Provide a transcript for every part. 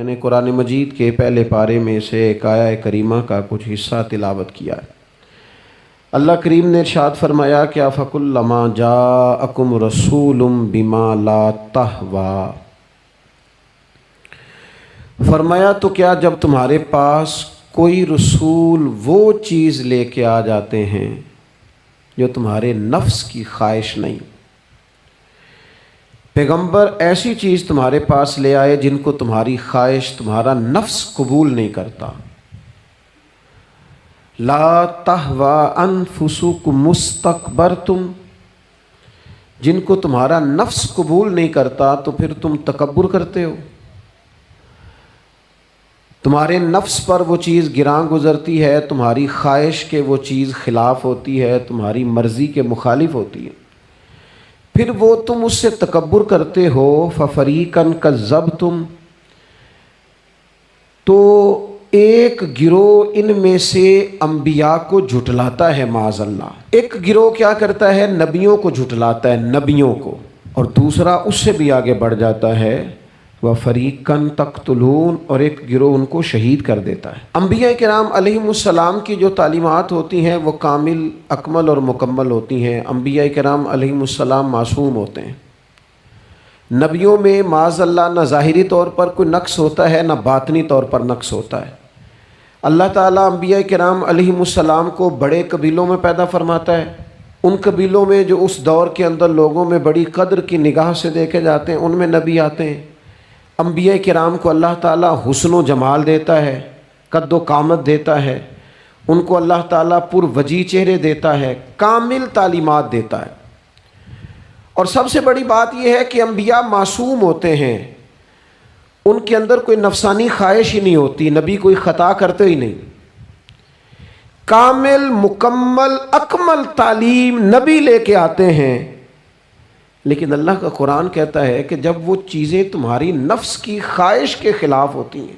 میں نے قرآن مجید کے پہلے پارے میں سے ایک آیہ کریمہ کا کچھ حصہ تلاوت کیا ہے۔ اللہ کریم نے ارشاد فرمایا کہ فَكُلَّمَا جَاءَكُمْ رَسُولٌ بِمَا لَا تَهْوَىٰ، فرمایا تو کیا جب تمہارے پاس کوئی رسول وہ چیز لے کے آ جاتے ہیں جو تمہارے نفس کی خواہش نہیں، پیغمبر ایسی چیز تمہارے پاس لے آئے جن کو تمہاری خواہش، تمہارا نفس قبول نہیں کرتا، لا تہوی انفسکم مستکبرتم، جن کو تمہارا نفس قبول نہیں کرتا تو پھر تم تکبر کرتے ہو، تمہارے نفس پر وہ چیز گراں گزرتی ہے، تمہاری خواہش کے وہ چیز خلاف ہوتی ہے، تمہاری مرضی کے مخالف ہوتی ہے، پھر وہ تم اس سے تکبر کرتے ہو۔ فَفَرِيقًا كَذَّبْتُمْ، تو ایک گروہ ان میں سے انبیاء کو جھٹلاتا ہے، معاذ اللہ، ایک گروہ کیا کرتا ہے؟ نبیوں کو جھٹلاتا ہے، نبیوں کو، اور دوسرا اس سے بھی آگے بڑھ جاتا ہے، وَفَرِيقًا تَقْتُلُونَ، اور ایک گروہ ان کو شہید کر دیتا ہے۔ انبیاء کرام علیہم السلام کی جو تعلیمات ہوتی ہیں وہ کامل، اکمل اور مکمل ہوتی ہیں۔ انبیاء کرام علیہم السلام معصوم ہوتے ہیں۔ نبیوں میں معاذ اللہ نہ ظاہری طور پر کوئی نقص ہوتا ہے نہ باطنی طور پر نقص ہوتا ہے۔ اللہ تعالیٰ انبیاء کرام علیہم السلام کو بڑے قبیلوں میں پیدا فرماتا ہے، ان قبیلوں میں جو اس دور کے اندر لوگوں میں بڑی قدر کی نگاہ سے دیکھے جاتے ہیں، ان میں نبی آتے ہیں۔ انبیاء کرام کو اللہ تعالیٰ حسن و جمال دیتا ہے، قد و قامت دیتا ہے، ان کو اللہ تعالیٰ پر وجیح چہرے دیتا ہے، کامل تعلیمات دیتا ہے۔ اور سب سے بڑی بات یہ ہے کہ انبیاء معصوم ہوتے ہیں، ان کے اندر کوئی نفسانی خواہش ہی نہیں ہوتی، نبی کوئی خطا کرتے ہی نہیں، کامل مکمل اکمل تعلیم نبی لے کے آتے ہیں۔ لیکن اللہ کا قرآن کہتا ہے کہ جب وہ چیزیں تمہاری نفس کی خواہش کے خلاف ہوتی ہیں،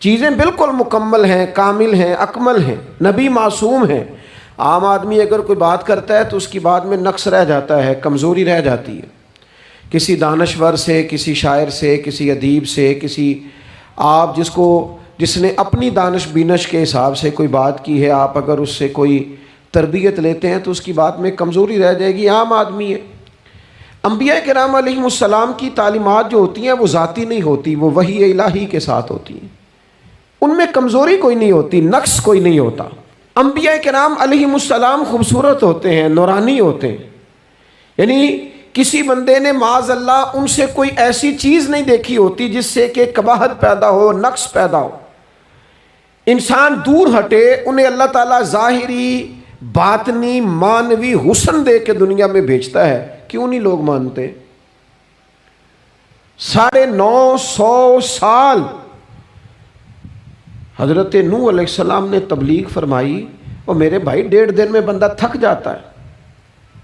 چیزیں بالکل مکمل ہیں، کامل ہیں، اکمل ہیں، نبی معصوم ہیں، عام آدمی اگر کوئی بات کرتا ہے تو اس کی بات میں نقص رہ جاتا ہے، کمزوری رہ جاتی ہے، کسی دانشور سے، کسی شاعر سے، کسی ادیب سے، کسی آپ جس نے اپنی دانش بینش کے حساب سے کوئی بات کی ہے، آپ اگر اس سے کوئی تربیت لیتے ہیں تو اس کی بات میں کمزوری رہ جائے گی، عام آدمی ہے۔ انبیاء کرام علیہم السلام کی تعلیمات جو ہوتی ہیں وہ ذاتی نہیں ہوتی، وہ وحی الہی کے ساتھ ہوتی ہیں، ان میں کمزوری کوئی نہیں ہوتی، نقص کوئی نہیں ہوتا۔ انبیاء کرام علیہم السلام خوبصورت ہوتے ہیں، نورانی ہوتے ہیں، یعنی کسی بندے نے معاذ اللہ ان سے کوئی ایسی چیز نہیں دیکھی ہوتی جس سے کہ قباحت پیدا ہو، نقص پیدا ہو۔ انسان دور ہٹے، انہیں اللہ تعالیٰ ظاہری، باطنی، معنوی حسن دے کے دنیا میں بھیجتا ہے، کیوں نہیں لوگ مانتے؟ 950 سال حضرت نوح علیہ السلام نے تبلیغ فرمائی، اور میرے بھائی 1.5 دن میں بندہ تھک جاتا ہے،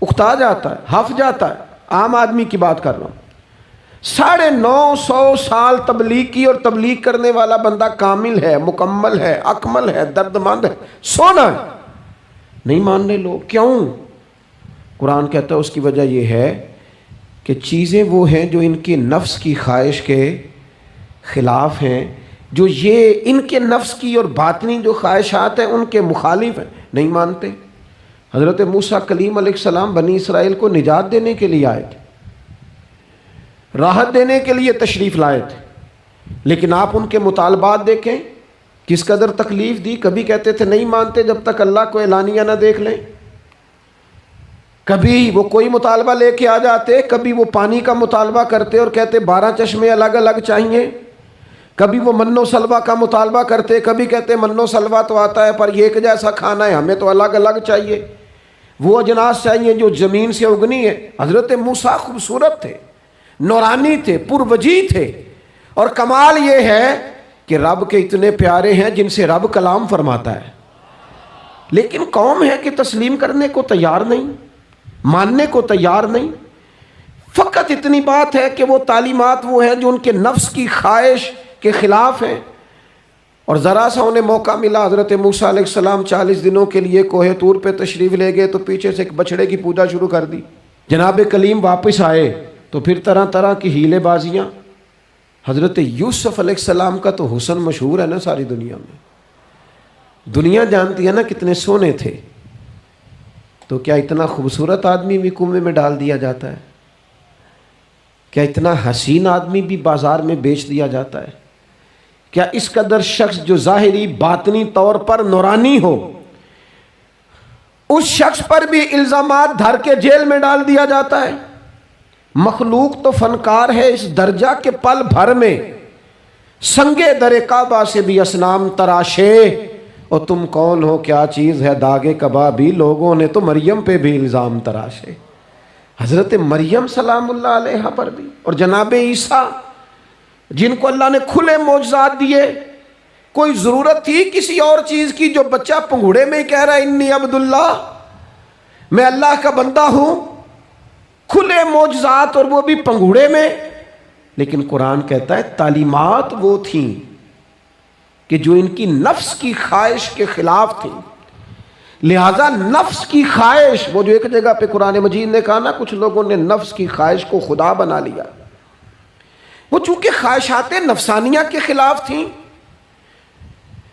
اکتا جاتا ہے، ہف جاتا ہے، عام آدمی کی بات کر رہا ہوں۔ 950 سال تبلیغ کی، اور تبلیغ کرنے والا بندہ کامل ہے، مکمل ہے، اکمل ہے، درد مند ہے، سونا ہے، نہیں ماننے لوگ۔ کیوں؟ قرآن کہتا ہے اس کی وجہ یہ ہے کہ چیزیں وہ ہیں جو ان کی نفس کی خواہش کے خلاف ہیں، جو یہ ان کے نفس کی اور باطنی جو خواہشات ہیں ان کے مخالف ہیں، نہیں مانتے۔ حضرت موسیٰ کلیم علیہ السلام بنی اسرائیل کو نجات دینے کے لیے آئے تھے، راحت دینے کے لیے تشریف لائے تھے، لیکن آپ ان کے مطالبات دیکھیں کس قدر تکلیف دی۔ کبھی کہتے تھے نہیں مانتے جب تک اللہ کو اعلانیہ نہ دیکھ لیں، کبھی وہ کوئی مطالبہ لے کے آ جاتے، کبھی وہ پانی کا مطالبہ کرتے اور کہتے 12 چشمے الگ الگ چاہیے، کبھی وہ من و سلوہ کا مطالبہ کرتے، کبھی کہتے من و سلوہ تو آتا ہے پر یہ ایک جیسا کھانا ہے، ہمیں تو الگ الگ چاہیے، وہ اجناس چاہیے جو زمین سے اگنی ہے۔ حضرت موسیٰ خوبصورت تھے، نورانی تھے، پر وجیح تھے، اور کمال یہ ہے کہ رب کے اتنے پیارے ہیں جن سے رب کلام فرماتا ہے، لیکن قوم ہے کہ تسلیم کرنے کو تیار نہیں، ماننے کو تیار نہیں۔ فقط اتنی بات ہے کہ وہ تعلیمات وہ ہیں جو ان کے نفس کی خواہش کے خلاف ہیں، اور ذرا سا انہیں موقع ملا، حضرت موسیٰ علیہ السلام 40 دنوں کے لیے کوہ طور پہ تشریف لے گئے تو پیچھے سے ایک بچڑے کی پوجا شروع کر دی۔ جناب کلیم واپس آئے تو پھر طرح طرح کی ہیلے بازیاں، حضرت یوسف علیہ السلام کا تو حسن مشہور ہے نا ساری دنیا میں، دنیا جانتی ہے نا کتنے سونے تھے، تو کیا اتنا خوبصورت آدمی بھی کنویں میں ڈال دیا جاتا ہے؟ کیا اتنا حسین آدمی بھی بازار میں بیچ دیا جاتا ہے؟ کیا اس قدر شخص جو ظاہری باطنی طور پر نورانی ہو، اس شخص پر بھی الزامات دھر کے جیل میں ڈال دیا جاتا ہے؟ مخلوق تو فنکار ہے اس درجہ کے پل بھر میں سنگے در کعبہ سے بھی اصنام تراشے، اور تم کون ہو کیا چیز ہے داغے کبابی، لوگوں نے تو مریم پہ بھی الزام تراشے، حضرت مریم سلام اللہ علیہ پر بھی، اور جناب عیسیٰ جن کو اللہ نے کھلے معجزات دیے، کوئی ضرورت تھی کسی اور چیز کی؟ جو بچہ پنگوڑے میں ہی کہہ رہا ہے انی عبداللہ، میں اللہ کا بندہ ہوں، کھلے معجزات اور وہ بھی پنگوڑے میں۔ لیکن قرآن کہتا ہے تعلیمات وہ تھیں کہ جو ان کی نفس کی خواہش کے خلاف تھیں، لہذا نفس کی خواہش، وہ جو ایک جگہ پہ قرآن مجید نے کہا نا کچھ لوگوں نے نفس کی خواہش کو خدا بنا لیا، وہ چونکہ خواہشات نفسانیہ کے خلاف تھیں،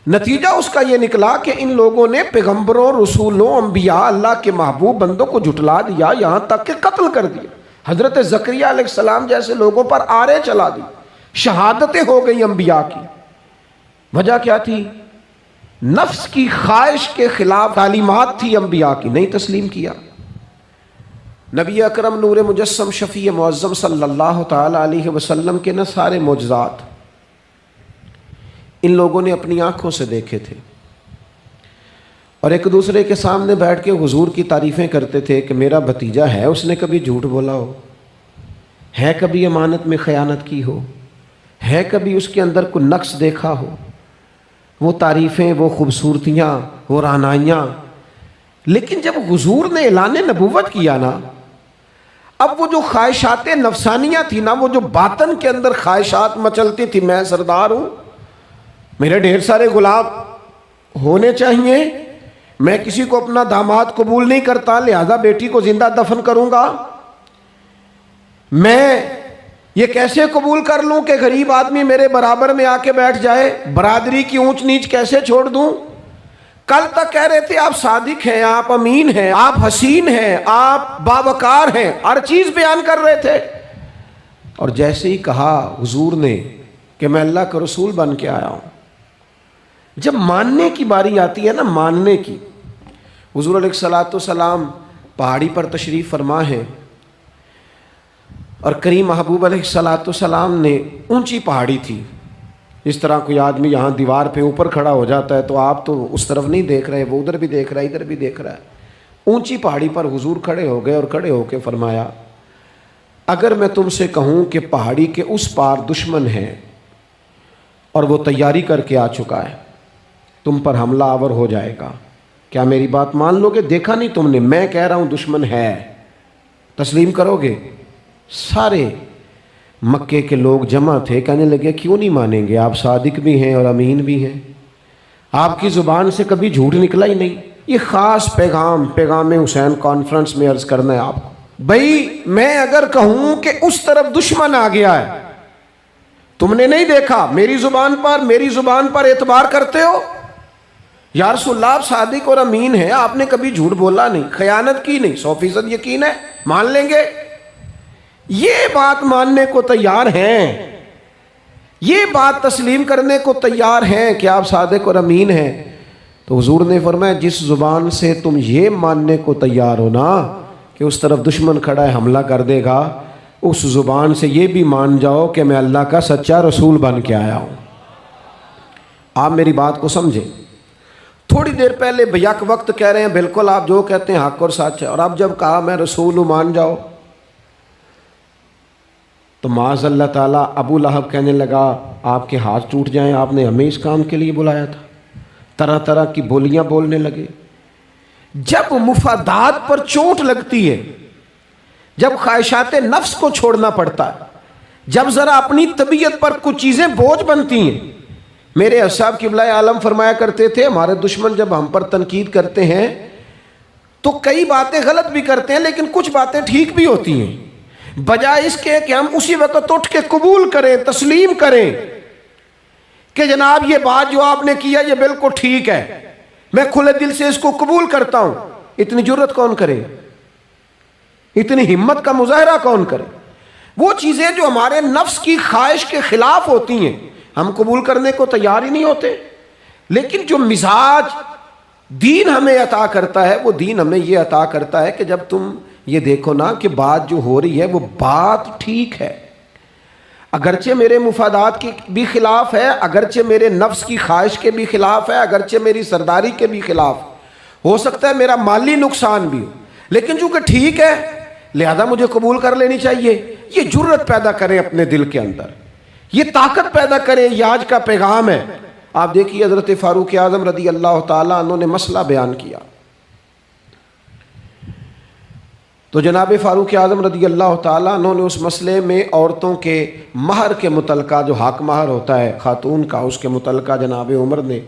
نتیجہ اس کا یہ نکلا کہ ان لوگوں نے پیغمبروں، رسولوں، انبیاء، اللہ کے محبوب بندوں کو جھٹلا دیا، یہاں تک کہ قتل کر دیا۔ حضرت زکریا علیہ السلام جیسے لوگوں پر آرے چلا دی، شہادتیں ہو گئی انبیاء کی۔ وجہ کیا تھی؟ نفس کی خواہش کے خلاف تعلیمات تھی انبیاء کی، نہیں تسلیم کیا۔ نبی اکرم نور مجسم شفیع معظم صلی اللہ تعالی علیہ وسلم کے نہ سارے معجزات ان لوگوں نے اپنی آنکھوں سے دیکھے تھے، اور ایک دوسرے کے سامنے بیٹھ کے حضور کی تعریفیں کرتے تھے کہ میرا بھتیجا ہے، اس نے کبھی جھوٹ بولا ہو، ہے کبھی امانت میں خیانت کی ہو، ہے کبھی اس کے اندر کوئی نقص دیکھا ہو۔ وہ تعریفیں، وہ خوبصورتیاں، وہ رعنائیاں۔ لیکن جب حضور نے اعلان نبوت کیا نا، اب وہ جو خواہشات نفسانیہ تھی نا، وہ جو باطن کے اندر خواہشات مچلتی تھی، میں سردار ہوں، میرے ڈھیر سارے غلام ہونے چاہیے، میں کسی کو اپنا داماد قبول نہیں کرتا لہذا بیٹی کو زندہ دفن کروں گا، میں یہ کیسے قبول کر لوں کہ غریب آدمی میرے برابر میں آ کے بیٹھ جائے، برادری کی اونچ نیچ کیسے چھوڑ دوں۔ کل تک کہہ رہے تھے آپ صادق ہیں، آپ امین ہیں، آپ حسین ہیں، آپ باوقار ہیں، ہر چیز بیان کر رہے تھے، اور جیسے ہی کہا حضور نے کہ میں اللہ کا رسول بن کے آیا ہوں، جب ماننے کی باری آتی ہے نا، ماننے کی، حضور علیہ السلام پہاڑی پر تشریف فرما ہے، اور کریم محبوب علیہ السلام نے اونچی پہاڑی تھی، اس طرح کوئی آدمی یہاں دیوار پہ اوپر کھڑا ہو جاتا ہے تو آپ تو اس طرف نہیں دیکھ رہے، وہ ادھر بھی دیکھ رہا ہے، ادھر بھی دیکھ رہا ہے۔ اونچی پہاڑی پر حضور کھڑے ہو گئے اور کھڑے ہو کے فرمایا اگر میں تم سے کہوں کہ پہاڑی کے اس پار دشمن ہے اور وہ تیاری کر کے آ چکا ہے، تم پر حملہ آور ہو جائے گا، کیا میری بات مان لو گے؟ دیکھا نہیں تم نے، میں کہہ رہا ہوں دشمن ہے، تسلیم کرو گے؟ سارے مکے کے لوگ جمع تھے، کہنے لگے کیوں نہیں مانیں گے، آپ صادق بھی ہیں اور امین بھی ہیں، آپ کی زبان سے کبھی جھوٹ نکلا ہی نہیں۔ یہ خاص پیغام حسین کانفرنس میں عرض کرنا ہے آپ کو، بھئی میں اگر کہوں کہ اس طرف دشمن آ گیا ہے، تم نے نہیں دیکھا، میری زبان پر اعتبار کرتے ہو؟ یا رسول اللہ آپ صادق اور امین ہیں، آپ نے کبھی جھوٹ بولا نہیں، خیانت کی نہیں، 100% یقین ہے، مان لیں گے؟ یہ بات ماننے کو تیار ہیں، یہ بات تسلیم کرنے کو تیار ہیں کہ آپ صادق اور امین ہیں۔ تو حضور نے فرمایا جس زبان سے تم یہ ماننے کو تیار ہو نا کہ اس طرف دشمن کھڑا ہے حملہ کر دے گا، اس زبان سے یہ بھی مان جاؤ کہ میں اللہ کا سچا رسول بن کے آیا ہوں۔ آپ میری بات کو سمجھیں، تھوڑی دیر پہلے بیک وقت کہہ رہے ہیں بالکل آپ جو کہتے ہیں حق اور سچ ہے، اور اب جب کہا میں رسول ہوں مان جاؤ، تو معاذ اللہ تعالیٰ ابو لہب کہنے لگا آپ کے ہاتھ ٹوٹ جائیں، آپ نے ہمیں اس کام کے لیے بلایا تھا، طرح طرح کی بولیاں بولنے لگے۔ جب مفادات پر چوٹ لگتی ہے، جب خواہشات نفس کو چھوڑنا پڑتا ہے، جب ذرا اپنی طبیعت پر کچھ چیزیں بوجھ بنتی ہیں۔ میرے اصحاب قبلہ عالم فرمایا کرتے تھے ہمارے دشمن جب ہم پر تنقید کرتے ہیں تو کئی باتیں غلط بھی کرتے ہیں لیکن کچھ باتیں ٹھیک بھی ہوتی ہیں، بجائے اس کے کہ ہم اسی وقت اٹھ کے قبول کریں، تسلیم کریں کہ جناب یہ بات جو آپ نے کیا یہ بالکل ٹھیک ہے، میں کھلے دل سے اس کو قبول کرتا ہوں. اتنی جرت کون کرے؟ اتنی ہمت کا مظاہرہ کون کرے؟ وہ چیزیں جو ہمارے نفس کی خواہش کے خلاف ہوتی ہیں ہم قبول کرنے کو تیار ہی نہیں ہوتے. لیکن جو مزاج دین ہمیں عطا کرتا ہے، وہ دین ہمیں یہ عطا کرتا ہے کہ جب تم یہ دیکھو نا کہ بات جو ہو رہی ہے وہ بات ٹھیک ہے، اگرچہ میرے مفادات کے بھی خلاف ہے، اگرچہ میرے نفس کی خواہش کے بھی خلاف ہے، اگرچہ میری سرداری کے بھی خلاف، ہو سکتا ہے میرا مالی نقصان بھی ہو، لیکن چونکہ ٹھیک ہے لہذا مجھے قبول کر لینی چاہیے. یہ جرت پیدا کریں اپنے دل کے اندر، یہ طاقت پیدا کریں. یہ آج کا پیغام ہے. آپ دیکھیے حضرت فاروق اعظم رضی اللہ تعالیٰ عنہ نے مسئلہ بیان کیا تو جناب فاروق اعظم رضی اللہ تعالیٰ عنہ نے اس مسئلے میں عورتوں کے مہر کے متعلقہ، جو حق مہر ہوتا ہے خاتون کا، اس کے متعلقہ جناب عمر نے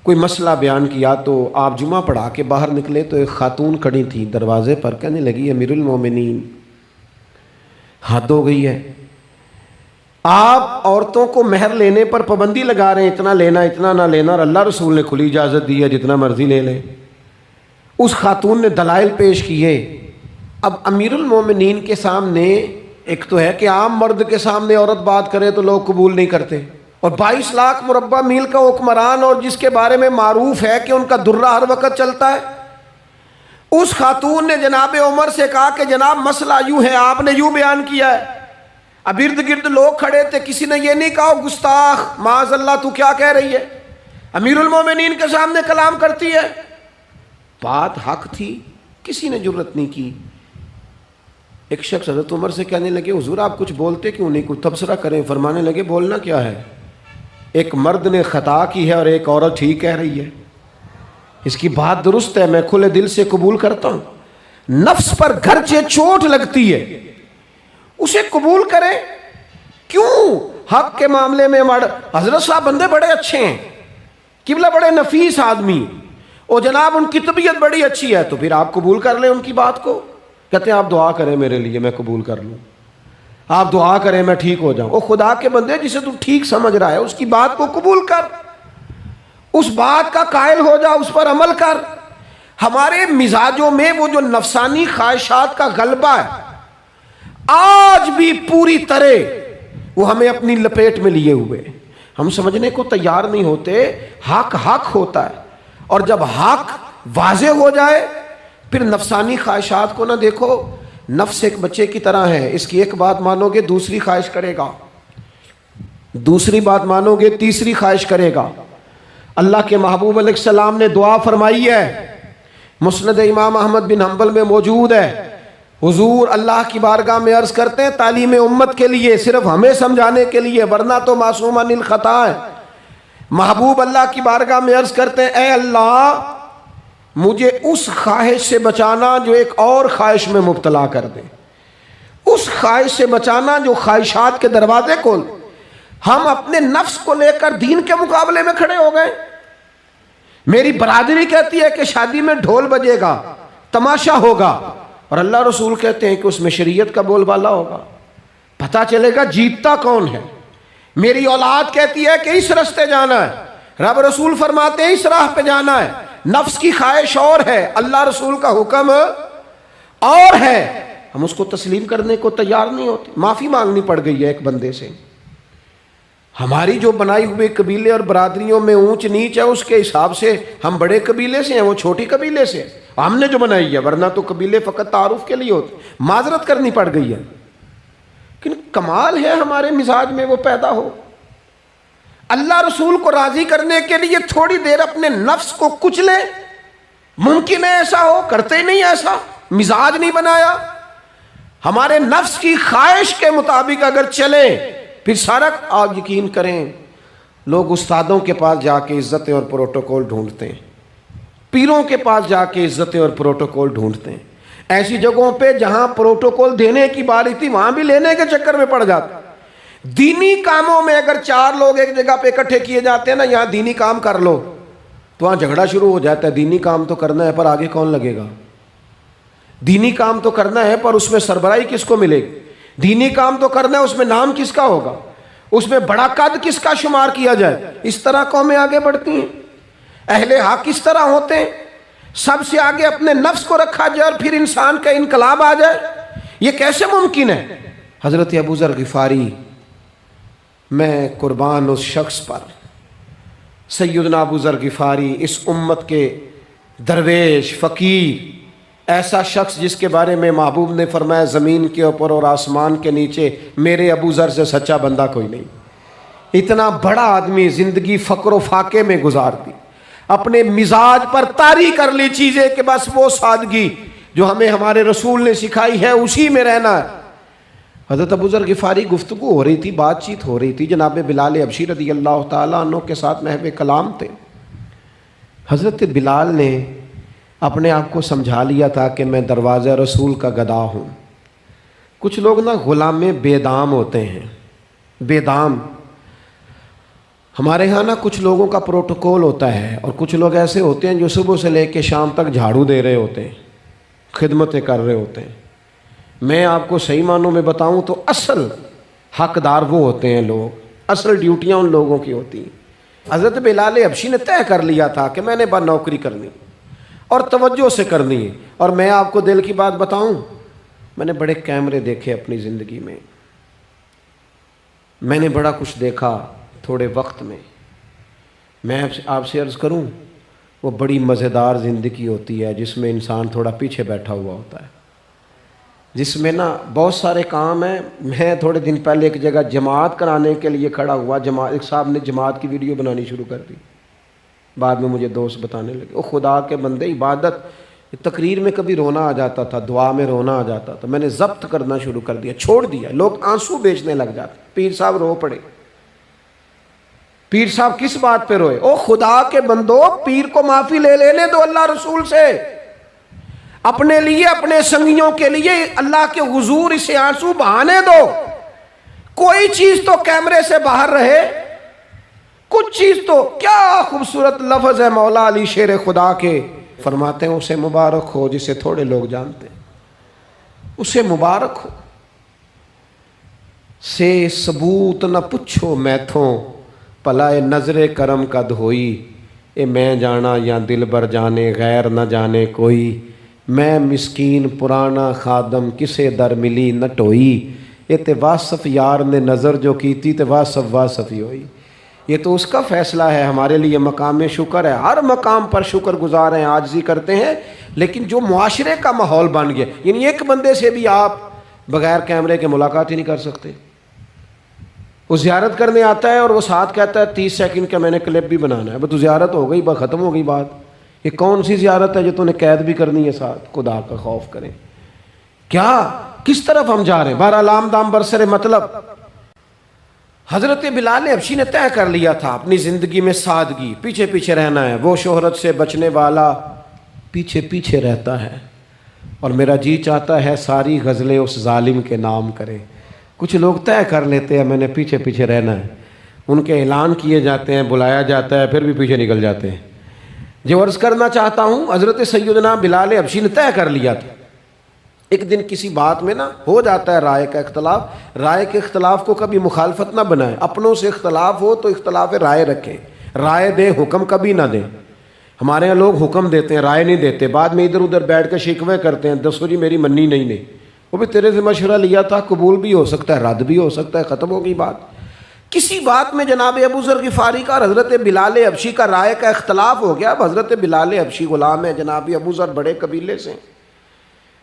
کوئی مسئلہ بیان کیا. تو آپ جمعہ پڑھا کے باہر نکلے تو ایک خاتون کھڑی تھی دروازے پر، کہنے لگی امیر المومنین حد ہو گئی ہے، آپ عورتوں کو مہر لینے پر پابندی لگا رہے ہیں، اتنا لینا اتنا نہ لینا، اور اللہ رسول نے کھلی اجازت دی ہے جتنا مرضی لے لیں. اس خاتون نے دلائل پیش کیے. اب امیر المومنین کے سامنے، ایک تو ہے کہ عام مرد کے سامنے عورت بات کرے تو لوگ قبول نہیں کرتے، اور 22 لاکھ مربع میل کا حکمران اور جس کے بارے میں معروف ہے کہ ان کا درہ ہر وقت چلتا ہے، اس خاتون نے جناب عمر سے کہا کہ جناب مسئلہ یوں ہے، آپ نے یوں بیان کیا ہے. اب ارد گرد لوگ کھڑے تھے، کسی نے یہ نہیں کہا گستاخ معاذ اللہ تو کیا کہہ رہی ہے، امیر المومنین کے سامنے کلام کرتی ہے. بات حق تھی، کسی نے جرت نہیں کی. ایک شخص حضرت عمر سے کہنے لگے حضور آپ کچھ بولتے کیوں نہیں، کوئی تبصرہ کریں. فرمانے لگے بولنا کیا ہے، ایک مرد نے خطا کی ہے اور ایک عورت ٹھیک کہہ رہی ہے، اس کی بات درست ہے، میں کھلے دل سے قبول کرتا ہوں. نفس پر گرچہ چوٹ لگتی ہے اسے قبول کریں. کیوں حق کے معاملے میں حضرت صاحب بندے بڑے اچھے ہیں، قبلہ بڑے نفیس آدمی، اور جناب ان کی طبیعت بڑی اچھی ہے، تو پھر آپ قبول کر لیں ان کی بات کو. کہتے ہیں آپ دعا کریں میرے لیے میں قبول کر لوں، آپ دعا کریں میں ٹھیک ہو جاؤں. او خدا کے بندے، جسے تو ٹھیک سمجھ رہا ہے اس کی بات کو قبول کر، اس بات کا قائل ہو جا، اس پر عمل کر. ہمارے مزاجوں میں وہ جو نفسانی خواہشات کا غلبہ ہے آج بھی پوری طرح وہ ہمیں اپنی لپیٹ میں لیے ہوئے، ہم سمجھنے کو تیار نہیں ہوتے. حق حق ہوتا ہے، اور جب حق واضح ہو جائے پھر نفسانی خواہشات کو نہ دیکھو. نفس ایک بچے کی طرح ہے، اس کی ایک بات مانو گے دوسری خواہش کرے گا، دوسری بات مانو گے تیسری خواہش کرے گا. اللہ کے محبوب علیہ السلام نے دعا فرمائی ہے، مسند امام احمد بن حنبل میں موجود ہے. حضور اللہ کی بارگاہ میں عرض کرتے ہیں تعلیم امت کے لیے، صرف ہمیں سمجھانے کے لیے، ورنہ تو معصوم عن الخطا ہے. محبوب اللہ کی بارگاہ میں عرض کرتے ہیں اے اللہ مجھے اس خواہش سے بچانا جو ایک اور خواہش میں مبتلا کر دے، اس خواہش سے بچانا جو خواہشات کے دروازے کھول. ہم اپنے نفس کو لے کر دین کے مقابلے میں کھڑے ہو گئے. میری برادری کہتی ہے کہ شادی میں ڈھول بجے گا، تماشا ہوگا، اور اللہ رسول کہتے ہیں کہ اس میں شریعت کا بول بالا ہوگا، پتہ چلے گا جیتتا کون ہے. میری اولاد کہتی ہے کہ اس رستے جانا ہے، رب رسول فرماتے ہیں اس راہ پہ جانا ہے. نفس کی خواہش اور ہے، اللہ رسول کا حکم اور ہے، ہم اس کو تسلیم کرنے کو تیار نہیں ہوتے. معافی مانگنی پڑ گئی ہے ایک بندے سے. ہماری جو بنائی ہوئے قبیلے اور برادریوں میں اونچ نیچ ہے اس کے حساب سے ہم بڑے قبیلے سے ہیں، وہ چھوٹی قبیلے سے ہم نے جو بنائی ہے، ورنہ تو قبیلے فقط تعارف کے لیے ہوتے. معذرت کرنی پڑ گئی ہے، لیکن کمال ہے ہمارے مزاج میں وہ پیدا ہو. اللہ رسول کو راضی کرنے کے لیے تھوڑی دیر اپنے نفس کو کچلے. ممکن ہے ایسا ہو؟ کرتے ہی نہیں ایسا، مزاج نہیں بنایا. ہمارے نفس کی خواہش کے مطابق اگر چلے پھر سارا. آپ یقین کریں لوگ استادوں کے پاس جا کے عزتیں اور پروٹوکول ڈھونڈتے ہیں، پیروں کے پاس جا کے عزتیں اور پروٹوکول ڈھونڈتے ہیں. ایسی جگہوں پہ جہاں پروٹوکول دینے کی باری تھی وہاں بھی لینے کے چکر میں پڑ جاتے. دینی کاموں میں اگر 4 لوگ ایک جگہ پہ اکٹھے کیے جاتے ہیں نا، یہاں دینی کام کر لو، تو وہاں جھگڑا شروع ہو جاتا ہے. دینی کام تو کرنا ہے پر آگے کون لگے گا؟ دینی کام تو کرنا ہے پر اس میں سربراہی کس کو ملے گی؟ دینی کام تو کرنا ہے، اس میں نام کس کا ہوگا؟ اس میں بڑا قد کس کا شمار کیا جائے؟ اس طرح قومیں آگے بڑھتی ہیں۔ اہل حق اس طرح ہوتے ہیں، سب سے آگے اپنے نفس کو رکھا جائے اور پھر انسان کا انقلاب آ جائے، یہ کیسے ممکن ہے؟ حضرت ابو ذر غفاری، میں قربان اس شخص پر، سیدنا ابو ذر غفاری اس امت کے درویش فقیر، ایسا شخص جس کے بارے میں محبوب نے فرمایا زمین کے اوپر اور آسمان کے نیچے میرے ابو ذر سے سچا بندہ کوئی نہیں۔ اتنا بڑا آدمی زندگی فقر و فاقے میں گزار دی، اپنے مزاج پر طاری کر لی چیزیں کہ بس وہ سادگی جو ہمیں ہمارے رسول نے سکھائی ہے اسی میں رہنا ہے۔ حضرت ابو ذر غفاری گفتگو ہو رہی تھی، بات چیت ہو رہی تھی، جناب بلال حبشی رضی اللہ تعالیٰ عنہ کے ساتھ محو کلام تھے۔ حضرت بلال نے اپنے آپ کو سمجھا لیا تھا کہ میں دروازہ رسول کا گدا ہوں۔ کچھ لوگ نا غلام بے دام ہوتے ہیں، بے دام۔ ہمارے ہاں نا کچھ لوگوں کا پروٹوکول ہوتا ہے، اور کچھ لوگ ایسے ہوتے ہیں جو صبح سے لے کے شام تک جھاڑو دے رہے ہوتے ہیں، خدمتیں کر رہے ہوتے ہیں۔ میں آپ کو صحیح معنوں میں بتاؤں تو اصل حقدار وہ ہوتے ہیں لوگ، اصل ڈیوٹیاں ان لوگوں کی ہوتی ہیں۔ حضرت بلال حبشی نے طے کر لیا تھا کہ میں نے بس نوکری کرنی اور توجہ سے کرنی ہے۔ اور میں آپ کو دل کی بات بتاؤں، میں نے بڑے کیمرے دیکھے اپنی زندگی میں، میں نے بڑا کچھ دیکھا تھوڑے وقت میں۔ میں آپ سے عرض کروں، وہ بڑی مزیدار زندگی ہوتی ہے جس میں انسان تھوڑا پیچھے بیٹھا ہوا ہوتا ہے، جس میں نا بہت سارے کام ہیں۔ میں تھوڑے دن پہلے ایک جگہ جماعت کرانے کے لیے کھڑا ہوا، ایک صاحب نے جماعت کی ویڈیو بنانی شروع کر دی، بعد میں مجھے دوست بتانے لگے، او خدا کے بندے، عبادت، تقریر میں کبھی رونا آ جاتا تھا، دعا میں رونا آ جاتا تھا، میں نے ضبط کرنا شروع کر دیا، چھوڑ دیا۔ لوگ آنسو بیچنے لگ جاتے، پیر صاحب رو پڑے۔ پیر صاحب کس بات پہ روئے؟ او خدا کے بندو، پیر کو معافی لینے دو اللہ رسول سے، اپنے لیے، اپنے سنگیوں کے لیے اللہ کے حضور اسے آنسو بہانے دو۔ کوئی چیز تو کیمرے سے باہر رہے، کچھ چیز تو۔ کیا خوبصورت لفظ ہے مولا علی شیر خدا کے، فرماتے ہیں اسے مبارک ہو جسے تھوڑے لوگ جانتے ہیں، اسے مبارک ہو۔ سے ثبوت نہ پچھو میتھوں، پلائے نظر کرم کا دھوئی، اے میں جانا یا دل بر جانے، غیر نہ جانے کوئی، میں مسکین پرانا خادم کسے در ملی نہ ٹوئی، یہ تے واصف یار نے نظر جو کی تھی تے واصف ہی ہوئی۔ یہ تو اس کا فیصلہ ہے، ہمارے لیے مقام شکر ہے، ہر مقام پر شکر گزار ہیں، عاجزی کرتے ہیں، لیکن جو معاشرے کا ماحول بن گیا، یعنی ایک بندے سے بھی آپ بغیر کیمرے کے ملاقات ہی نہیں کر سکتے۔ وہ زیارت کرنے آتا ہے اور وہ ساتھ کہتا ہے 30 سیکنڈ کا میں نے کلپ بھی بنانا ہے، تو زیارت ہو گئی، ختم ہو گئی بات۔ یہ کون سی زیارت ہے جو تو نے قید بھی کرنی ہے ساتھ؟ خدا کا خوف کریں، کیا کس طرف ہم جا رہے ہیں؟ بہرحال عام دام برسر مطلب، حضرت بلال حبشی نے طے کر لیا تھا اپنی زندگی میں سادگی، پیچھے پیچھے رہنا ہے۔ وہ شہرت سے بچنے والا پیچھے پیچھے رہتا ہے، اور میرا جی چاہتا ہے ساری غزلیں اس ظالم کے نام کریں۔ کچھ لوگ طے کر لیتے ہیں میں نے پیچھے پیچھے رہنا ہے، ان کے اعلان کیے جاتے ہیں، بلایا جاتا ہے، پھر بھی پیچھے نکل جاتے ہیں۔ جو عرض کرنا چاہتا ہوں، حضرت سیدنا بلال حبشی نے طے کر لیا تھا۔ ایک دن کسی بات میں نا ہو جاتا ہے رائے کا اختلاف، رائے کے اختلاف کو کبھی مخالفت نہ بنائیں، اپنوں سے اختلاف ہو تو اختلاف رائے رکھیں، رائے دیں، حکم کبھی نہ دیں۔ ہمارے یہاں لوگ حکم دیتے ہیں، رائے نہیں دیتے، بعد میں ادھر ادھر بیٹھ کے شکوے کرتے ہیں، دسو جی میری منی نہیں، وہ بھی تیرے سے مشورہ لیا تھا، قبول بھی ہو سکتا ہے، رد بھی ہو سکتا ہے، ختم ہو گئی بات۔ کسی بات میں جناب ابو ذر غفاری کا اور حضرت بلال حبشی کا رائے کا اختلاف ہو گیا۔ اب حضرت بلال حبشی غلام ہے، جناب ابو ذر بڑے قبیلے سے،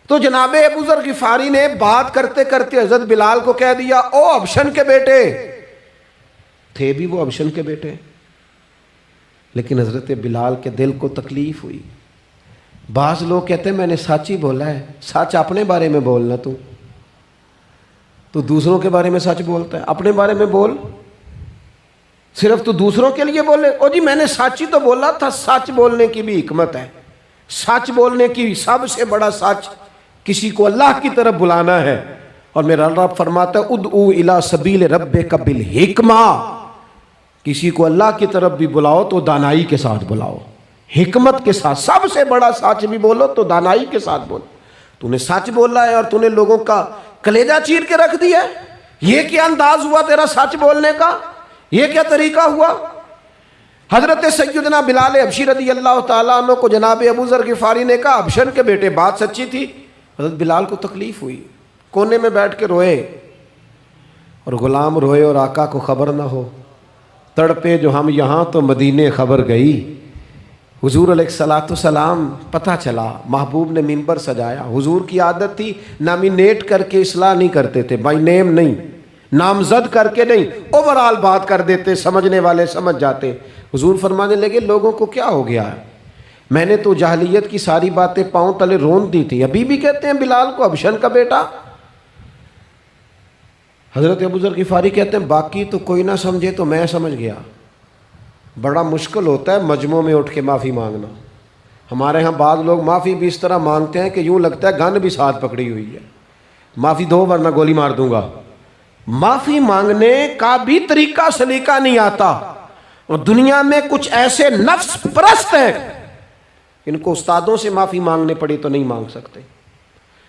تو جناب ابو ذر غفاری نے بات کرتے کرتے حضرت بلال کو کہہ دیا، او حبشن کے بیٹے، تھے بھی وہ حبشن کے بیٹے، لیکن حضرت بلال کے دل کو تکلیف ہوئی۔ بعض لوگ کہتے ہیں میں نے سچ ہی بولا ہے، سچ اپنے بارے میں بولنا، تو دوسروں کے بارے میں سچ بولتا ہے، اپنے بارے میں بول، صرف تو دوسروں کے لیے بولے۔ او جی میں نے سچ ہی تو بولا تھا، سچ بولنے کی بھی حکمت ہے، سچ بولنے کی سب سے بڑا سچ کسی کو اللہ کی طرف بلانا ہے، اور میرا رب فرماتا ہے ادعو الی سبیل ربک بالحکمہ، کسی کو اللہ کی طرف بھی بلاؤ تو دانائی کے ساتھ بلاؤ، حکمت کے ساتھ، سب سے بڑا سچ بھی بولو تو دانائی کے ساتھ بولو۔ تو نے سچ بولا ہے اور تو نے لوگوں کا کلیجہ چیر کے رکھ دیا ہے. یہ کیا انداز ہوا تیرا سچ بولنے کا؟ یہ کیا طریقہ ہوا؟ حضرت سیدنا بلال حبشی رضی اللہ تعالیٰ عنہ کو جناب ابو ذر غفاری نے کہا حبشن کے بیٹے بات سچی تھی. حضرت بلال کو تکلیف ہوئی, کونے میں بیٹھ کے روئے, اور غلام روئے اور آقا کو خبر نہ ہو. تڑپے جو ہم یہاں تو مدینے خبر گئی. حضور علیہ الصلوۃ والسلام پتہ چلا, محبوب نے منبر سجایا. حضور کی عادت تھی نامینیٹ کر کے اصلاح نہیں کرتے تھے, بائی نیم نہیں, نامزد کر کے نہیں, اوورال بات کر دیتے, سمجھنے والے سمجھ جاتے. حضور فرمانے لگے لوگوں کو کیا ہو گیا ہے, میں نے تو جاہلیت کی ساری باتیں پاؤں تلے رون دی تھی, ابھی بھی کہتے ہیں بلال کو حبشن کا بیٹا. حضرت ابو ذر غفاری کہتے ہیں باقی تو کوئی نہ سمجھے تو میں سمجھ گیا. بڑا مشکل ہوتا ہے مجمعوں میں اٹھ کے معافی مانگنا. ہمارے ہاں بعض لوگ معافی بھی اس طرح مانگتے ہیں کہ یوں لگتا ہے گن بھی ساتھ پکڑی ہوئی ہے, معافی دو ورنہ گولی مار دوں گا. معافی مانگنے کا بھی طریقہ سلیقہ نہیں آتا. اور دنیا میں کچھ ایسے نفس پرست ہیں ان کو استادوں سے معافی مانگنے پڑی تو نہیں مانگ سکتے,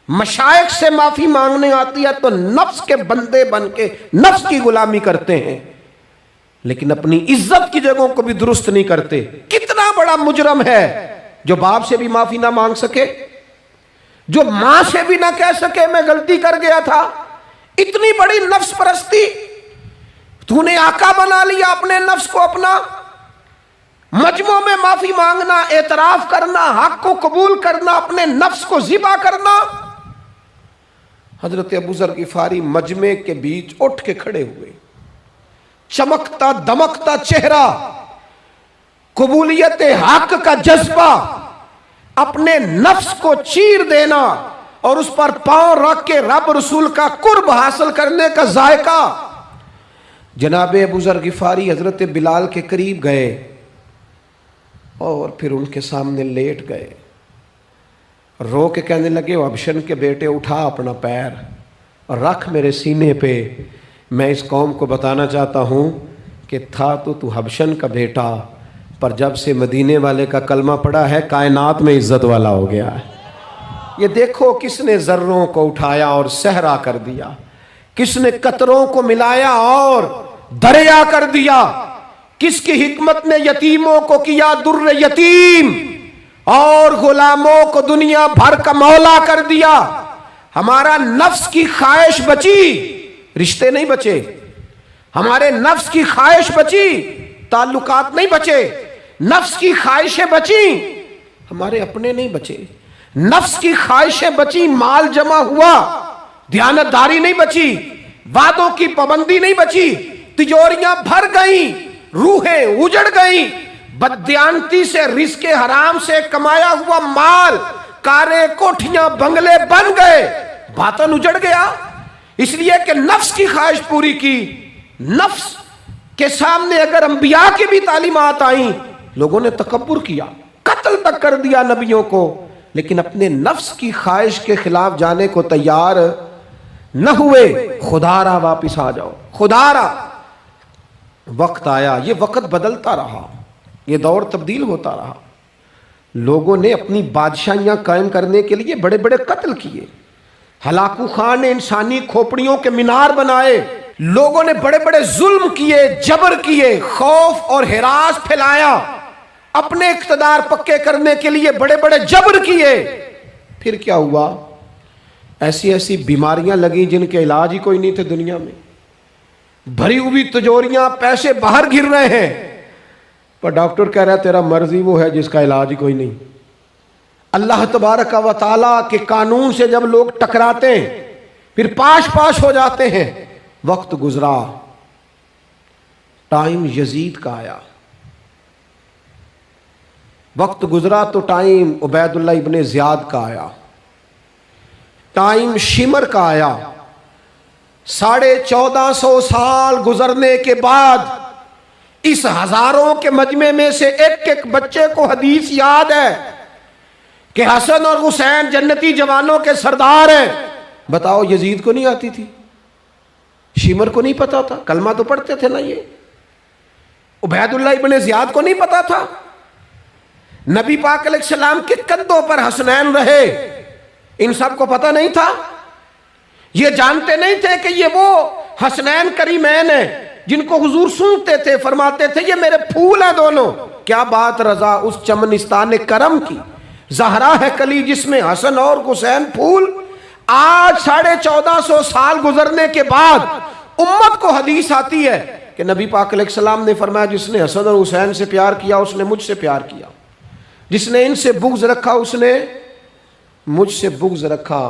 مشائخ سے معافی مانگنے آتی ہے تو نفس کے بندے بن کے نفس کی غلامی کرتے ہیں, لیکن اپنی عزت کی جگہوں کو بھی درست نہیں کرتے. کتنا بڑا مجرم ہے جو باپ سے بھی معافی نہ مانگ سکے, جو ماں سے بھی نہ کہہ سکے میں غلطی کر گیا تھا. اتنی بڑی نفس پرستی. تو نے آقا بنا لیا اپنے نفس کو اپنا. مجمعوں میں معافی مانگنا, اعتراف کرنا, حق کو قبول کرنا, اپنے نفس کو ذبح کرنا. حضرت ابو ذر غفاری مجمع کے بیچ اٹھ کے کھڑے ہوئے, چمکتا دمکتا چہرہ, قبولیت حق کا جذبہ, اپنے نفس کو چیر دینا اور اس پر پاؤں رکھ کے رب رسول کا قرب حاصل کرنے کا ذائقہ. جناب ابو ذر غفاری حضرت بلال کے قریب گئے اور پھر ان کے سامنے لیٹ گئے, رو کے کہنے لگے حبشن کے بیٹے اٹھا اپنا پیر اور رکھ میرے سینے پہ. میں اس قوم کو بتانا چاہتا ہوں کہ تھا تو حبشن کا بیٹا, پر جب سے مدینے والے کا کلمہ پڑا ہے کائنات میں عزت والا ہو گیا ہے. یہ دیکھو کس نے ذروں کو اٹھایا اور صحرا کر دیا, کس نے قطروں کو ملایا اور دریا کر دیا, کس کی حکمت نے یتیموں کو کیا در یتیم اور غلاموں کو دنیا بھر کا مولا کر دیا. ہمارا نفس کی خواہش بچی, رشتے نہیں بچے. ہمارے نفس کی خواہش بچی, تعلقات نہیں بچے. نفس کی خواہشیں بچی, ہمارے اپنے نہیں بچے. نفس کی خواہشیں بچی, مال جمع ہوا, دیانتداری نہیں بچی, وعدوں کی پابندی نہیں بچی, تجوریاں بھر گئیں, روحیں اجڑ گئیں, بددیانتی سے رزق حرام سے کمایا ہوا مال, کاریں کوٹھیاں بنگلے بن گئے, باطن اجڑ گیا. اس لیے کہ نفس کی خواہش پوری کی. نفس کے سامنے اگر انبیاء کی بھی تعلیمات آئیں, لوگوں نے تکبر کیا, قتل تک کر دیا نبیوں کو, لیکن اپنے نفس کی خواہش کے خلاف جانے کو تیار نہ ہوئے. خدا را واپس آ جاؤ, خدا را. وقت آیا, یہ وقت بدلتا رہا, یہ دور تبدیل ہوتا رہا. لوگوں نے اپنی بادشاہیاں قائم کرنے کے لیے بڑے بڑے قتل کیے. ہلاکو خان نے انسانی کھوپڑیوں کے مینار بنائے. لوگوں نے بڑے بڑے ظلم کیے, جبر کیے, خوف اور ہراس پھیلایا. اپنے اقتدار پکے کرنے کے لیے بڑے بڑے جبر کیے. پھر کیا ہوا؟ ایسی ایسی بیماریاں لگیں جن کے علاج ہی کوئی نہیں تھے دنیا میں. بھری ہوئی تجوریاں, پیسے باہر گر رہے ہیں, پر ڈاکٹر کہہ رہا ہے تیرا مرضی وہ ہے جس کا علاج ہی کوئی نہیں. اللہ تبارک و تعالیٰ کے قانون سے جب لوگ ٹکراتے ہیں پھر پاش پاش ہو جاتے ہیں. وقت گزرا, ٹائم یزید کا آیا. وقت گزرا تو ٹائم عبید اللہ ابن زیاد کا آیا, ٹائم شمر کا آیا. 1450 سال گزرنے کے بعد اس ہزاروں کے مجمع میں سے ایک ایک بچے کو حدیث یاد ہے کہ حسن اور حسین جنتی جوانوں کے سردار ہیں. بتاؤ یزید کو نہیں آتی تھی, شمر کو نہیں پتا تھا, کلمہ تو پڑھتے تھے نا. یہ عبید اللہ ابن زیاد کو نہیں پتا تھا. نبی پاک علیہ السلام کے کندھوں پر حسنین رہے, ان سب کو پتہ نہیں تھا؟ یہ جانتے نہیں تھے کہ یہ وہ حسنین کریمین ہیں جن کو حضور سنتے تھے، فرماتے تھے یہ میرے پھول ہیں دونوں؟ کیا بات رضا اس چمنستان کرم کی، زہرا ہے کلی جس میں حسن اور حسین پھول۔ آج 1450 سال گزرنے کے بعد امت کو حدیث آتی ہے کہ نبی پاک علیہ السلام نے فرمایا جس نے حسن اور حسین سے پیار کیا اس نے مجھ سے پیار کیا، جس نے ان سے بغض رکھا اس نے مجھ سے بغض رکھا۔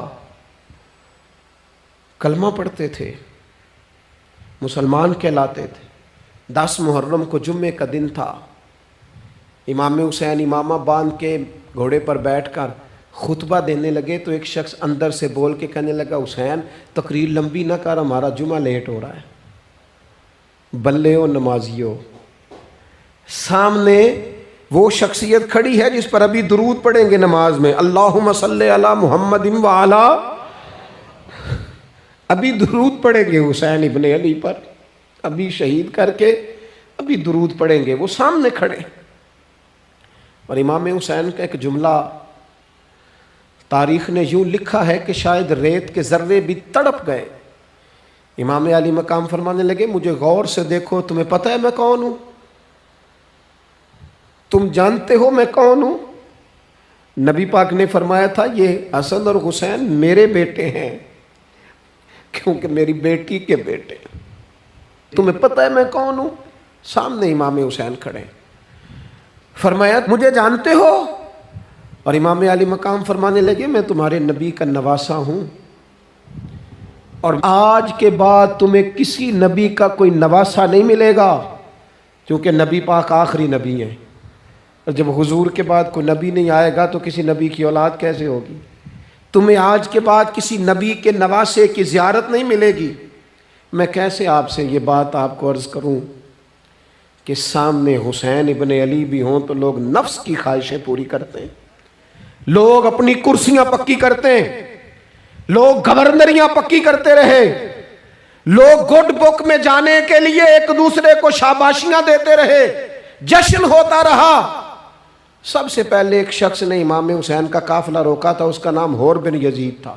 کلمہ پڑھتے تھے، مسلمان کہلاتے تھے۔ 10 محرم کو جمعے کا دن تھا، امام حسین امامہ باندھ کے گھوڑے پر بیٹھ کر خطبہ دینے لگے تو ایک شخص اندر سے بول کے کہنے لگا حسین تقریر لمبی نہ کر، ہمارا جمعہ لیٹ ہو رہا ہے۔ بلے و نمازیو، سامنے وہ شخصیت کھڑی ہے جس پر ابھی درود پڑھیں گے نماز میں، اللہم صلی علی محمد وعلی، ابھی درود پڑھیں گے حسین ابن علی پر، ابھی شہید کر کے ابھی درود پڑھیں گے، وہ سامنے کھڑے۔ اور امام حسین کا ایک جملہ تاریخ نے یوں لکھا ہے کہ شاید ریت کے ذرے بھی تڑپ گئے۔ امام علی مقام فرمانے لگے مجھے غور سے دیکھو، تمہیں پتہ ہے میں کون ہوں؟ تم جانتے ہو میں کون ہوں؟ نبی پاک نے فرمایا تھا یہ حسن اور حسین میرے بیٹے ہیں کیونکہ میری بیٹی کے بیٹے۔ تمہیں پتہ ہے میں کون ہوں؟ سامنے امام حسین کھڑے، فرمایا مجھے جانتے ہو؟ اور امام علی مقام فرمانے لگے میں تمہارے نبی کا نواسا ہوں، اور آج کے بعد تمہیں کسی نبی کا کوئی نواسا نہیں ملے گا، کیونکہ نبی پاک آخری نبی ہیں، اور جب حضور کے بعد کوئی نبی نہیں آئے گا تو کسی نبی کی اولاد کیسے ہوگی؟ تمہیں آج کے بعد کسی نبی کے نواسے کی زیارت نہیں ملے گی۔ میں کیسے آپ سے یہ بات آپ کو عرض کروں کہ سامنے حسین ابن علی بھی ہوں تو لوگ نفس کی خواہشیں پوری کرتے ہیں، لوگ اپنی کرسیاں پکی کرتے ہیں، لوگ گورنریاں پکی کرتے رہے، لوگ گڈ بک میں جانے کے لیے ایک دوسرے کو شاباشیاں دیتے رہے، جشن ہوتا رہا۔ سب سے پہلے ایک شخص نے امام حسین کا قافلہ روکا تھا، اس کا نام حور بن یزید تھا،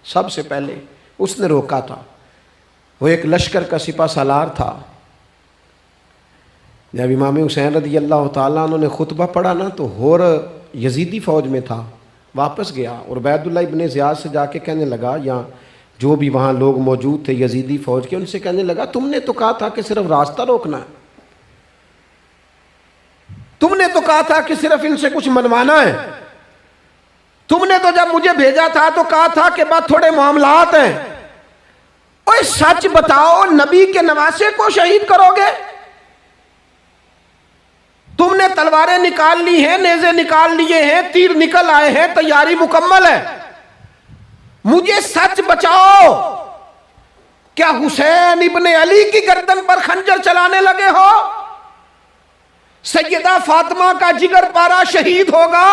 سب سے پہلے اس نے روکا تھا، وہ ایک لشکر کا سپہ سالار تھا۔ جب امام حسین رضی اللہ تعالیٰ عنہ نے خطبہ پڑھا نا تو حور یزیدی فوج میں تھا، واپس گیا اور عبید اللہ ابن زیاد سے جا کے کہنے لگا، یا جو بھی وہاں لوگ موجود تھے یزیدی فوج کے، ان سے کہنے لگا تم نے تو کہا تھا کہ صرف راستہ روکنا ہے، تم نے تو کہا تھا کہ صرف ان سے کچھ منوانا ہے، تم نے تو جب مجھے بھیجا تھا تو کہا تھا کہ بات تھوڑے معاملات ہیں، اوہ سچ بتاؤ نبی کے نواسے کو شہید کرو گے؟ تم نے تلواریں نکال لی ہیں، نیزے نکال لیے ہیں، تیر نکل آئے ہیں، تیاری مکمل ہے، مجھے سچ بچاؤ، کیا حسین ابن علی کی گردن پر خنجر چلانے لگے ہو؟ سیدہ فاطمہ کا جگر پارا شہید ہوگا؟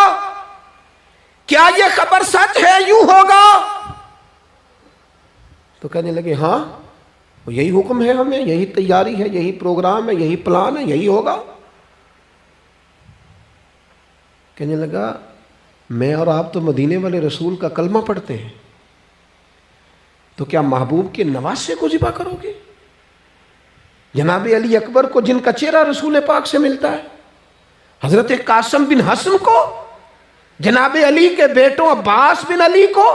کیا یہ خبر سچ ہے؟ یوں ہوگا؟ تو کہنے لگے ہاں یہی حکم ہے ہمیں، یہی تیاری ہے، یہی پروگرام ہے، یہی پلان ہے، یہی ہوگا۔ کہنے لگا میں اور آپ تو مدینے والے رسول کا کلمہ پڑھتے ہیں، تو کیا محبوب کے نواسے کو ذبح کرو گے؟ جناب علی اکبر کو جن کا چہرہ رسول پاک سے ملتا ہے، حضرت قاسم بن حسن کو، جناب علی کے بیٹوں عباس بن علی کو،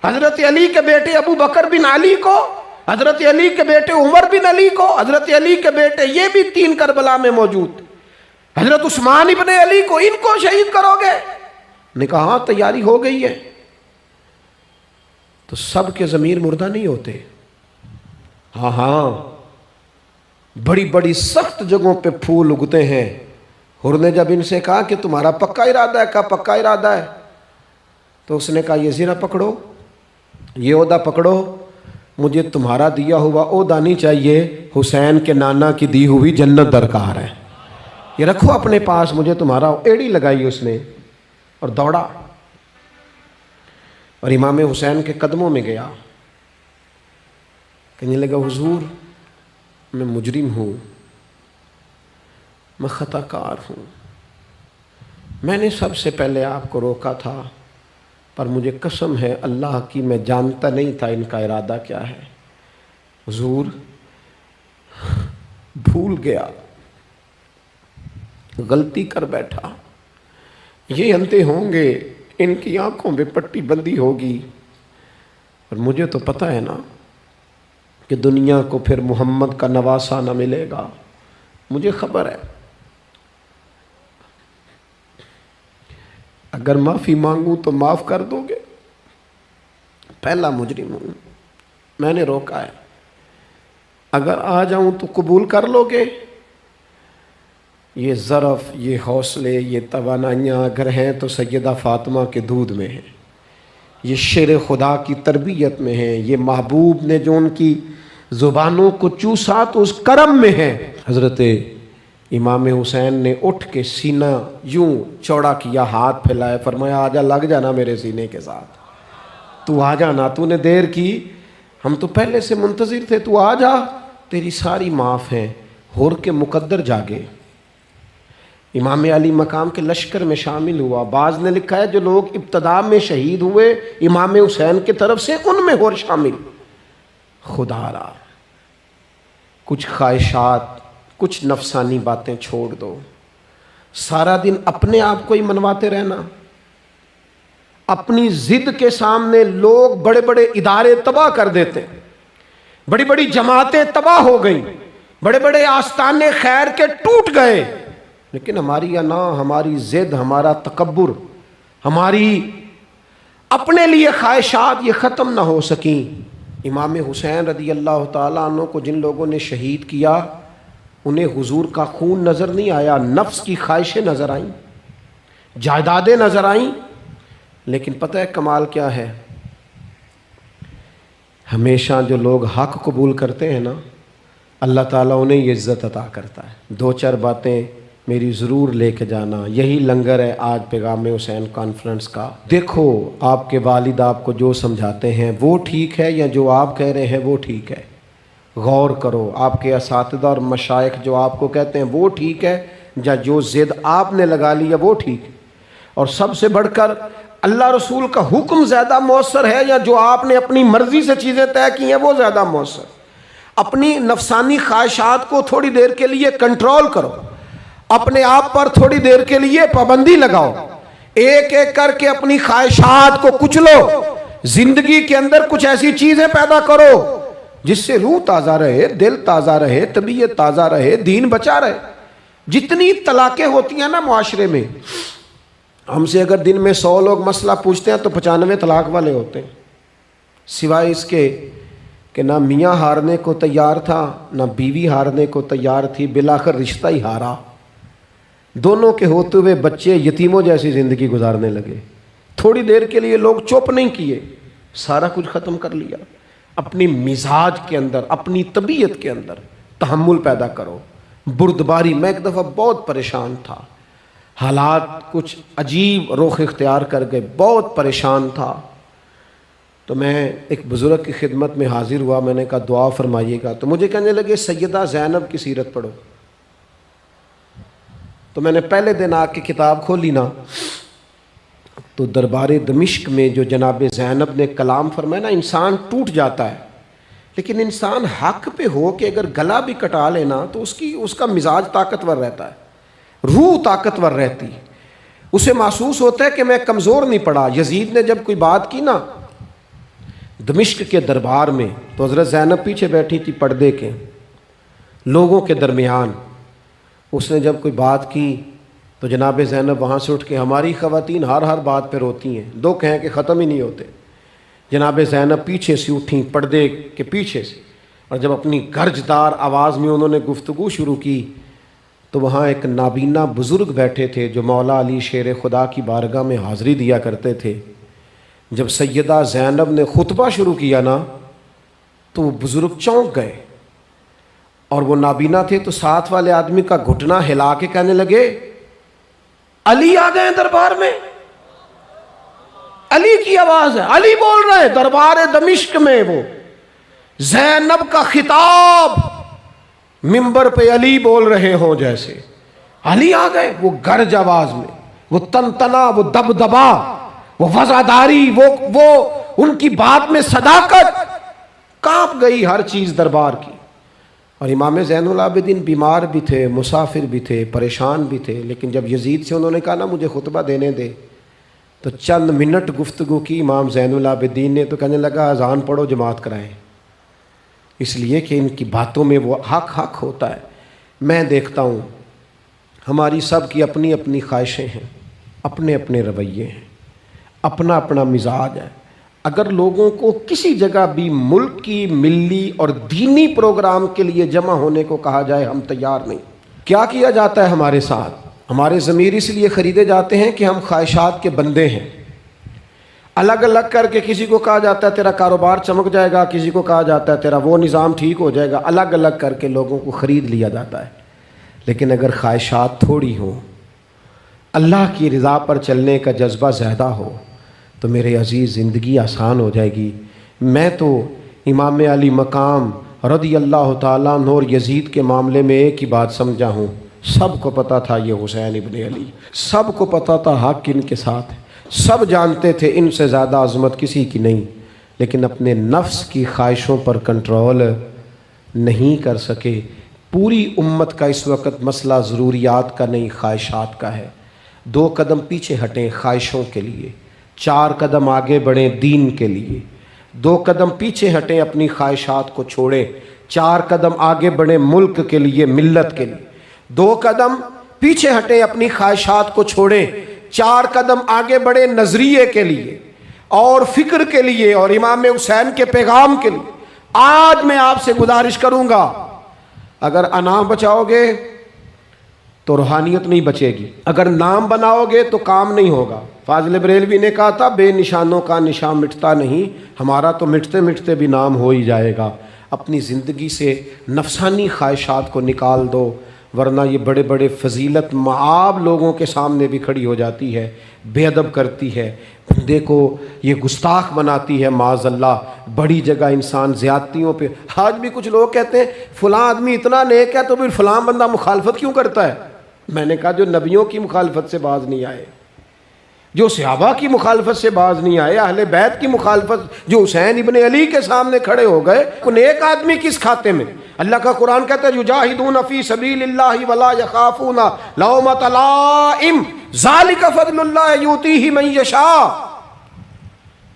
حضرت علی کے بیٹے ابو بکر بن علی کو، حضرت علی کے بیٹے عمر بن علی کو، حضرت علی کے بیٹے یہ بھی 3 کربلا میں موجود، حضرت عثمان ابن علی کو، ان کو شہید کرو گے؟ نے کہا ہاں تیاری ہو گئی ہے۔ تو سب کے ضمیر مردہ نہیں ہوتے، ہاں بڑی بڑی سخت جگہوں پہ پھول اگتے ہیں۔ حور نے جب ان سے کہا کہ تمہارا پکا ارادہ ہے، کہا پکا ارادہ ہے، تو اس نے کہا یہ زیرہ پکڑو، یہ عہدہ پکڑو، مجھے تمہارا دیا ہوا عہدہ نہیں چاہیے، حسین کے نانا کی دی ہوئی جنت درکار ہے، یہ رکھو اپنے پاس، مجھے تمہارا۔ ایڑی لگائی اس نے اور دوڑا اور امام حسین کے قدموں میں گیا، کہنے لگا حضور میں مجرم ہوں، میں خطا کار ہوں، میں نے سب سے پہلے آپ کو روکا تھا، پر مجھے قسم ہے اللہ کی، میں جانتا نہیں تھا ان کا ارادہ کیا ہے۔ حضور بھول گیا، غلطی کر بیٹھا، یہ اندھے ہوں گے، ان کی آنکھوں پہ پٹی بندی ہوگی، اور مجھے تو پتہ ہے نا کہ دنیا کو پھر محمد کا نواسہ نہ ملے گا، مجھے خبر ہے۔ اگر معافی مانگوں تو معاف کر دو گے؟ پہلا مجرم ہوں، میں نے روکا ہے۔ اگر آ جاؤں تو قبول کر لو گے؟ یہ ظرف، یہ حوصلے، یہ توانائیاں اگر ہیں تو سیدہ فاطمہ کے دودھ میں ہیں، یہ شیر خدا کی تربیت میں ہیں، یہ محبوب نے جو ان کی زبانوں کو چوسا تو اس کرم میں ہے۔ حضرت امام حسین نے اٹھ کے سینہ یوں چوڑا کیا، ہاتھ پھیلائے، فرمایا آجا، لگ جانا میرے سینے کے ساتھ، تو آ جانا، تو نے دیر کی، ہم تو پہلے سے منتظر تھے، تو آ جا، تیری ساری معاف ہیں۔ ہور کے مقدر جاگے، امام علی مقام کے لشکر میں شامل ہوا۔ بعض نے لکھا ہے جو لوگ ابتدا میں شہید ہوئے امام حسین کی طرف سے، ان میں ہور شامل۔ خدا را، کچھ خواہشات، کچھ نفسانی باتیں چھوڑ دو۔ سارا دن اپنے آپ کو ہی منواتے رہنا، اپنی ضد کے سامنے لوگ بڑے بڑے ادارے تباہ کر دیتے، بڑی بڑی جماعتیں تباہ ہو گئیں، بڑے بڑے آستانے خیر کے ٹوٹ گئے، لیکن ہماری انا، ہماری ضد، ہمارا تکبر، ہماری اپنے لیے خواہشات یہ ختم نہ ہو سکیں۔ امام حسین رضی اللہ تعالیٰ عنہ کو جن لوگوں نے شہید کیا، انہیں حضور کا خون نظر نہیں آیا، نفس کی خواہشیں نظر آئیں، جائیدادیں نظر آئیں، لیکن پتہ ہے کمال کیا ہے؟ ہمیشہ جو لوگ حق قبول کرتے ہیں نا، اللہ تعالیٰ انہیں یہ عزت عطا کرتا ہے۔ دو چار باتیں میری ضرور لے کے جانا، یہی لنگر ہے آج پیغام حسین کانفرنس کا۔ دیکھو آپ کے والد آپ کو جو سمجھاتے ہیں وہ ٹھیک ہے، یا جو آپ کہہ رہے ہیں وہ ٹھیک ہے؟ غور کرو، آپ کے اساتذہ اور مشائخ جو آپ کو کہتے ہیں وہ ٹھیک ہے، یا جو ضد آپ نے لگا لیا وہ ٹھیک ہے؟ اور سب سے بڑھ کر اللہ رسول کا حکم زیادہ مؤثر ہے، یا جو آپ نے اپنی مرضی سے چیزیں طے کی ہیں وہ زیادہ مؤثر؟ اپنی نفسانی خواہشات کو تھوڑی دیر کے لیے کنٹرول کرو، اپنے آپ پر تھوڑی دیر کے لیے پابندی لگاؤ، ایک ایک کر کے اپنی خواہشات کو کچلو، زندگی کے اندر کچھ ایسی چیزیں پیدا کرو جس سے روح تازہ رہے، دل تازہ رہے، طبیعت تازہ رہے، دین بچا رہے۔ جتنی طلاقیں ہوتی ہیں نا معاشرے میں، ہم سے اگر دن میں 100 لوگ مسئلہ پوچھتے ہیں تو 95 طلاق والے ہوتے ہیں، سوائے اس کے کہ نہ میاں ہارنے کو تیار تھا، نہ بیوی ہارنے کو تیار تھی، بالآخر رشتہ ہی ہارا، دونوں کے ہوتے ہوئے بچے یتیموں جیسی زندگی گزارنے لگے۔ تھوڑی دیر کے لیے لوگ چپ نہیں کیے، سارا کچھ ختم کر لیا۔ اپنی مزاج کے اندر، اپنی طبیعت کے اندر تحمل پیدا کرو، بردباری۔ میں ایک دفعہ بہت پریشان تھا، حالات کچھ عجیب رخ اختیار کر گئے، بہت پریشان تھا، تو میں ایک بزرگ کی خدمت میں حاضر ہوا، میں نے کہا دعا فرمائیے گا، تو مجھے کہنے لگے سیدہ زینب کی سیرت پڑھو۔ تو میں نے پہلے دن آ کے کتاب کھولی نا، تو دربار دمشق میں جو جناب زینب نے کلام فرمایا نا، انسان ٹوٹ جاتا ہے، لیکن انسان حق پہ ہو کہ اگر گلا بھی کٹا لینا تو اس کا مزاج طاقتور رہتا ہے، روح طاقتور رہتی، اسے محسوس ہوتا ہے کہ میں کمزور نہیں پڑا۔ یزید نے جب کوئی بات کی نا دمشق کے دربار میں، تو حضرت زینب پیچھے بیٹھی تھی پردے کے لوگوں کے درمیان، اس نے جب کوئی بات کی تو جناب زینب وہاں سے اٹھ کے، ہماری خواتین ہر بات پہ روتی ہیں، دو کہیں کہ ختم ہی نہیں ہوتے، جناب زینب پیچھے سے اٹھیں پردے کے پیچھے سے، اور جب اپنی گرجدار آواز میں انہوں نے گفتگو شروع کی تو وہاں ایک نابینا بزرگ بیٹھے تھے جو مولا علی شیر خدا کی بارگاہ میں حاضری دیا کرتے تھے۔ جب سیدہ زینب نے خطبہ شروع کیا نا تو وہ بزرگ چونک گئے، اور وہ نابینا تھے تو ساتھ والے آدمی کا گھٹنا ہلا کے کہنے لگے علی آ گئے دربار میں، علی کی آواز ہے، علی بول رہے ہیں دربار دمشق میں، وہ زینب کا خطاب منبر پہ علی بول رہے ہوں جیسے، علی آ گئے، وہ گرج آواز میں، وہ تنتنا، وہ دبدبا، وہ وفاداری، وہ ان کی بات میں صداقت، کانپ گئی ہر چیز دربار کی۔ اور امام زین العابدین بیمار بھی تھے، مسافر بھی تھے، پریشان بھی تھے، لیکن جب یزید سے انہوں نے کہا نا مجھے خطبہ دینے دے، تو چند منٹ گفتگو کی امام زین العابدین نے، تو کہنے لگا اذان پڑھو جماعت کرائیں، اس لیے کہ ان کی باتوں میں وہ حق ہوتا ہے۔ میں دیکھتا ہوں ہماری سب کی اپنی اپنی خواہشیں ہیں، اپنے اپنے رویے ہیں، اپنا اپنا مزاج ہے۔ اگر لوگوں کو کسی جگہ بھی ملک کی ملی اور دینی پروگرام کے لیے جمع ہونے کو کہا جائے، ہم تیار نہیں۔ کیا کیا جاتا ہے ہمارے ساتھ؟ ہمارے ضمیر اس لیے خریدے جاتے ہیں کہ ہم خواہشات کے بندے ہیں۔ الگ الگ کر کے کسی کو کہا جاتا ہے تیرا کاروبار چمک جائے گا، کسی کو کہا جاتا ہے تیرا وہ نظام ٹھیک ہو جائے گا، الگ الگ کر کے لوگوں کو خرید لیا جاتا ہے۔ لیکن اگر خواہشات تھوڑی ہوں، اللہ کی رضا پر چلنے کا جذبہ زیادہ ہو، تو میرے عزیز زندگی آسان ہو جائے گی۔ میں تو امام علی مقام رضی اللہ تعالیٰ عنہ اور یزید کے معاملے میں ایک ہی بات سمجھا ہوں، سب کو پتہ تھا یہ حسین ابن علی، سب کو پتہ تھا حق ان کے ساتھ ہے، سب جانتے تھے ان سے زیادہ عظمت کسی کی نہیں، لیکن اپنے نفس کی خواہشوں پر کنٹرول نہیں کر سکے۔ پوری امت کا اس وقت مسئلہ ضروریات کا نہیں، خواہشات کا ہے۔ 2 قدم پیچھے ہٹیں خواہشوں کے لیے، 4 قدم آگے بڑھیں دین کے لیے۔ 2 قدم پیچھے ہٹیں اپنی خواہشات کو چھوڑیں، 4 قدم آگے بڑھیں ملک کے لیے، ملت کے لیے۔ 2 قدم پیچھے ہٹیں اپنی خواہشات کو چھوڑیں، 4 قدم آگے بڑھیں نظریے کے لیے اور فکر کے لیے اور امام حسین کے پیغام کے لیے۔ آج میں آپ سے گزارش کروں گا، اگر انا بچاؤ گے تو روحانیت نہیں بچے گی، اگر نام بناؤ گے تو کام نہیں ہوگا۔ فاضل بریلوی نے کہا تھا بے نشانوں کا نشان مٹتا نہیں، ہمارا تو مٹتے مٹتے بھی نام ہو ہی جائے گا۔ اپنی زندگی سے نفسانی خواہشات کو نکال دو، ورنہ یہ بڑے بڑے فضیلت معاب لوگوں کے سامنے بھی کھڑی ہو جاتی ہے، بے ادب کرتی ہے، بندے کو یہ گستاخ بناتی ہے معاذ اللہ۔ بڑی جگہ انسان زیادتیوں پہ، آج بھی کچھ لوگ کہتے ہیں فلاں آدمی اتنا نیک ہے تو پھر فلاں بندہ مخالفت کیوں کرتا ہے؟ میں نے کہا جو نبیوں کی مخالفت سے باز نہیں آئے، جو صحابہ کی مخالفت سے باز نہیں آئے، اہل بیت کی مخالفت، جو حسین ابن علی کے سامنے کھڑے ہو گئے، نیک آدمی کس کھاتے میں؟ اللہ کا قرآن کہتا ہے یجاہدون فی سبیل اللہ ولا یخافون لومۃ لائم ذالک فضل اللہ یؤتیہ من یشاء۔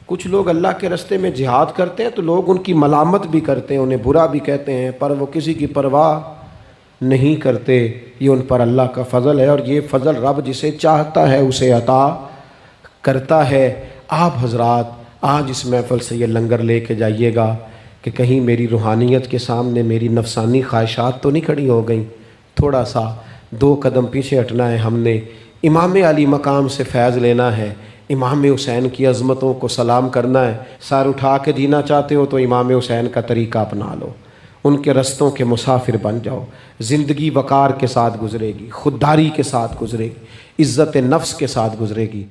کچھ لوگ اللہ کے راستے میں جہاد کرتے ہیں تو لوگ ان کی ملامت بھی کرتے ہیں، انہیں برا بھی کہتے ہیں، پر وہ کسی کی پرواہ نہیں کرتے۔ یہ ان پر اللہ کا فضل ہے، اور یہ فضل رب جسے چاہتا ہے اسے عطا کرتا ہے۔ آپ حضرات آج اس محفل سے یہ لنگر لے کے جائیے گا کہ کہیں میری روحانیت کے سامنے میری نفسانی خواہشات تو نہیں کھڑی ہو گئیں۔ تھوڑا سا 2 قدم پیچھے ہٹنا ہے، ہم نے امام علی مقام سے فیض لینا ہے، امام حسین کی عظمتوں کو سلام کرنا ہے۔ سر اٹھا کے جینا چاہتے ہو تو امام حسین کا طریقہ اپنا لو، ان کے رستوں کے مسافر بن جاؤ۔ زندگی وقار کے ساتھ گزرے گی، خودداری کے ساتھ گزرے گی، عزت نفس کے ساتھ گزرے گی۔